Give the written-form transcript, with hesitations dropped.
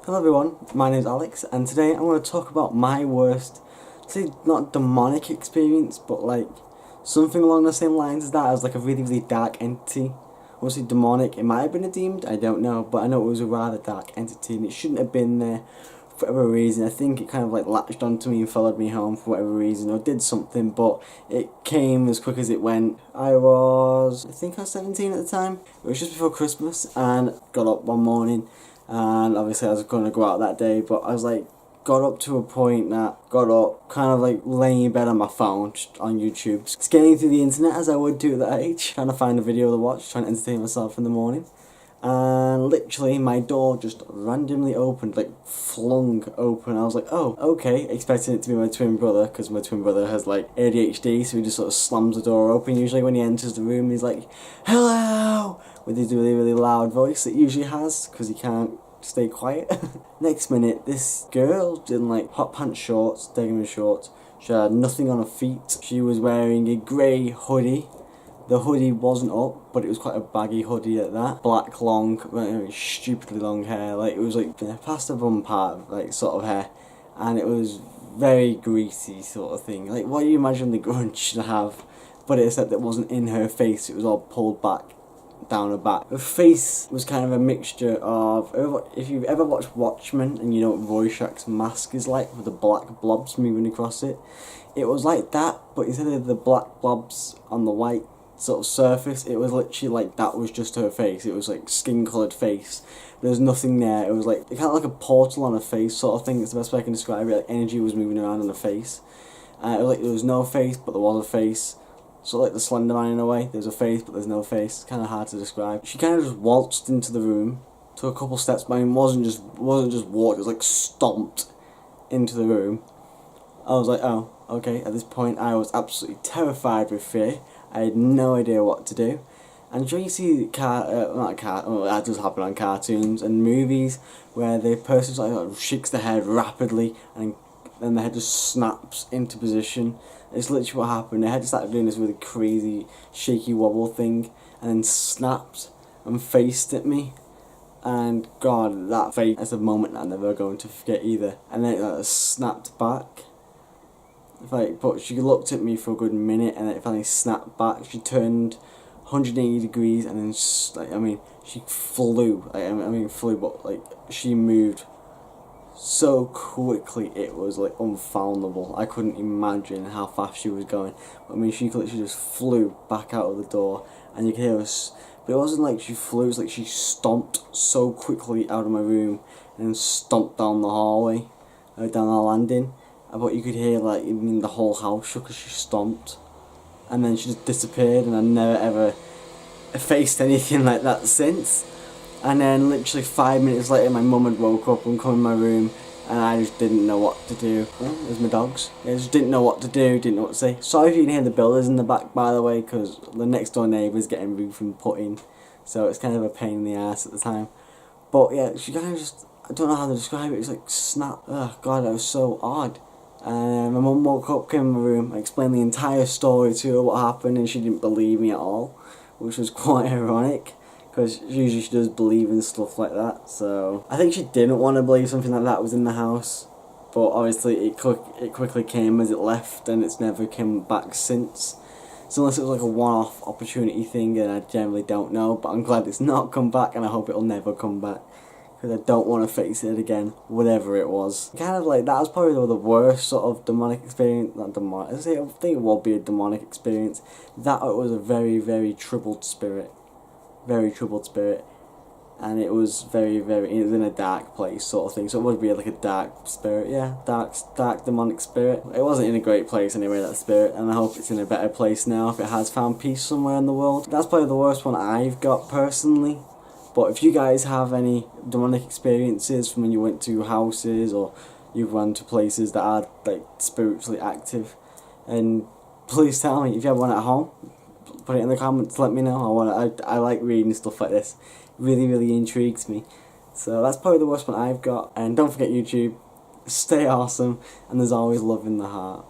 Hello everyone, my name is Alex and today I'm going to talk about my worst, say not demonic experience, but like something along the same lines as that, as like a really dark entity. Obviously demonic, it might have been a demon, I don't know, but I know it was a rather dark entity and it shouldn't have been there for whatever reason. I think it kind of like latched onto me and followed me home for whatever reason, or did something, but it came as quick as it went. I think I was 17 at the time. It was just before Christmas and got up one morning. And obviously I was going to go out that day, but I was like, got up to a point that got up, kind of like laying in bed on my phone, just on YouTube, scanning through the internet as I would do at that age, trying to find a video to watch, trying to entertain myself in the morning. And literally my door just randomly opened, like flung open. I was like, oh, okay, expecting it to be my twin brother, because my twin brother has like ADHD, so he just sort of slams the door open. Usually when he enters the room he's like, hello, with his really loud voice that he usually has, because he can't stay quiet. Next minute, this girl in like hot pants shorts, denim shorts, she had nothing on her feet. She was wearing a grey hoodie. The hoodie wasn't up, but it was quite a baggy hoodie at that. Black, long, stupidly long hair. Like, it was like past the bum part, like, sort of hair. And it was very greasy sort of thing. Like, what you imagine the grunge should have. But except it wasn't in her face, it was all pulled back down her back. Her face was kind of a mixture of, if you've ever watched Watchmen and you know what Rorschach's mask is like, with the black blobs moving across it. It was like that, but instead of the black blobs on the white sort of surface, it was literally like that was just her face. It was like skin coloured face. There was nothing there. It was like kind of like a portal on her face sort of thing. It's the best way I can describe it. Like energy was moving around on her face. It was like there was no face, but there was a face. So like the Slender Man in a way. There's a face, but there's no face. It's kind of hard to describe. She kind of just waltzed into the room, took a couple steps, but it wasn't just walked. It was like stomped into the room. I was like, oh, okay. At this point, I was absolutely terrified with fear. I had no idea what to do. And sure you see that does happen on cartoons and movies where the person like shakes their head rapidly and then the head just snaps into position. It's literally what happened. The head started doing this really crazy shaky wobble thing and then snapped and faced at me. And God, that face is a moment I'm never going to forget either. And then it snapped back. But she looked at me for a good minute and then it finally snapped back. She turned 180 degrees and then, she flew. Flew, but like she moved so quickly it was like unfathomable. I couldn't imagine how fast she was going. She literally just flew back out of the door and you could hear us. But it wasn't like she flew, it was like she stomped so quickly out of my room and stomped down the hallway, down the landing. But you could hear like the whole house shook as she stomped, and then she just disappeared, and I never ever faced anything like that since. And then literally 5 minutes later, my mum had woke up and come in my room, and I just didn't know what to do. Oh, there's my dogs. I just didn't know what to do, didn't know what to say. Sorry if you can hear the builders in the back, by the way, because the next door neighbour's getting roofing put in, so it's kind of a pain in the ass at the time. But yeah, she kind of just, I don't know how to describe it. It's like snap. Oh God, that was so odd. And my mum woke up, came in my room, I explained the entire story to her, what happened, and she didn't believe me at all, which was quite ironic, because usually she does believe in stuff like that. So I think she didn't want to believe something like that was in the house, but obviously it quickly came as it left, and it's never come back since. So unless it was like a one-off opportunity thing, and I generally don't know, but I'm glad it's not come back, and I hope it'll never come back, because I don't want to face it again, whatever it was. Kind of like, that was probably the worst sort of demonic experience, not demonic, I think it will be a demonic experience. That it was a very troubled spirit. Very troubled spirit. And it was it was in a dark place sort of thing, so it would be like a dark spirit, yeah, dark demonic spirit. It wasn't in a great place anyway, that spirit, and I hope it's in a better place now if it has found peace somewhere in the world. That's probably the worst one I've got personally. But if you guys have any demonic experiences from when you went to houses or you've run to places that are like spiritually active, and please tell me if you have one at home. Put it in the comments. Let me know. I like reading stuff like this. Really intrigues me. So that's probably the worst one I've got. And don't forget YouTube. Stay awesome, and there's always love in the heart.